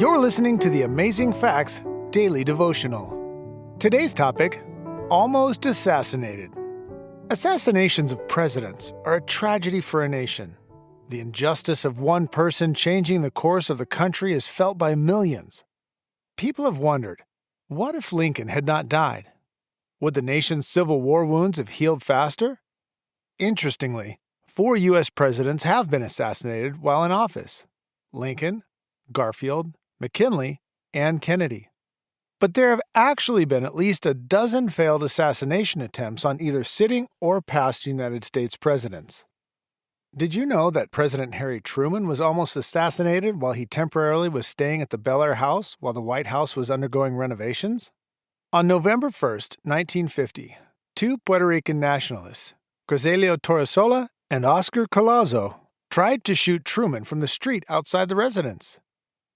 You're listening to the Amazing Facts Daily Devotional. Today's topic, almost assassinated. Assassinations of presidents are a tragedy for a nation. The injustice of one person changing the course of the country is felt by millions. People have wondered, what if Lincoln had not died? Would the nation's Civil War wounds have healed faster? Interestingly, 4 U.S. presidents have been assassinated while in office: Lincoln, Garfield, McKinley, and Kennedy. But there have actually been at least a dozen failed assassination attempts on either sitting or past United States presidents. Did you know that President Harry Truman was almost assassinated while he temporarily was staying at the Bel Air House while the White House was undergoing renovations? On November 1, 1950, 2 Puerto Rican nationalists, Griselio Torresola and Oscar Collazo, tried to shoot Truman from the street outside the residence.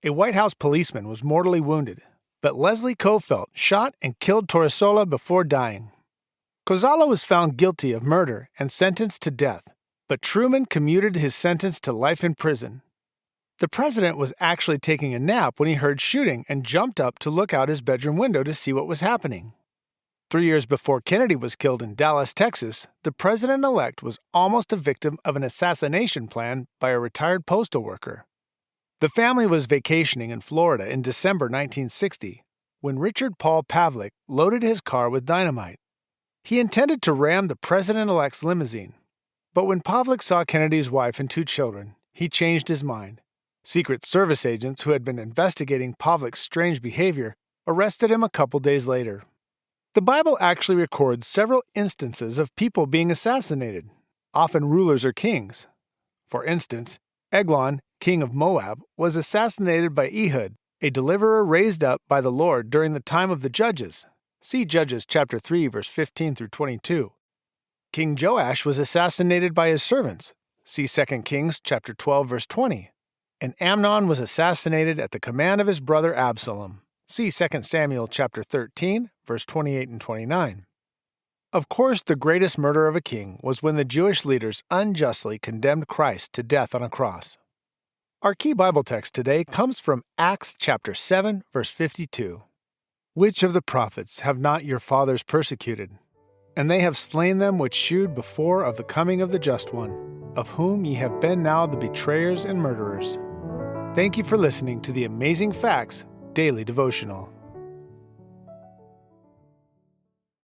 A White House policeman was mortally wounded, but Leslie Kofelt shot and killed Torresola before dying. Collazo was found guilty of murder and sentenced to death, but Truman commuted his sentence to life in prison. The president was actually taking a nap when he heard shooting and jumped up to look out his bedroom window to see what was happening. 3 years before Kennedy was killed in Dallas, Texas, the president-elect was almost a victim of an assassination plan by a retired postal worker. The family was vacationing in Florida in December 1960 when Richard Paul Pavlik loaded his car with dynamite. He intended to ram the president-elect's limousine, but when Pavlik saw Kennedy's wife and 2 children, he changed his mind. Secret Service agents who had been investigating Pavlik's strange behavior arrested him a couple days later. The Bible actually records several instances of people being assassinated, often rulers or kings. For instance, Eglon, king of Moab, was assassinated by Ehud, a deliverer raised up by the Lord during the time of the Judges. See Judges chapter 3, verse 15 through 22. King Joash was assassinated by his servants. See 2 Kings chapter 12, verse 20. And Amnon was assassinated at the command of his brother Absalom. See 2 Samuel chapter 13, verse 28 and 29. Of course, the greatest murder of a king was when the Jewish leaders unjustly condemned Christ to death on a cross. Our key Bible text today comes from Acts chapter 7, verse 52. Which of the prophets have not your fathers persecuted? And they have slain them which shewed before of the coming of the Just One, of whom ye have been now the betrayers and murderers. Thank you for listening to the Amazing Facts Daily Devotional.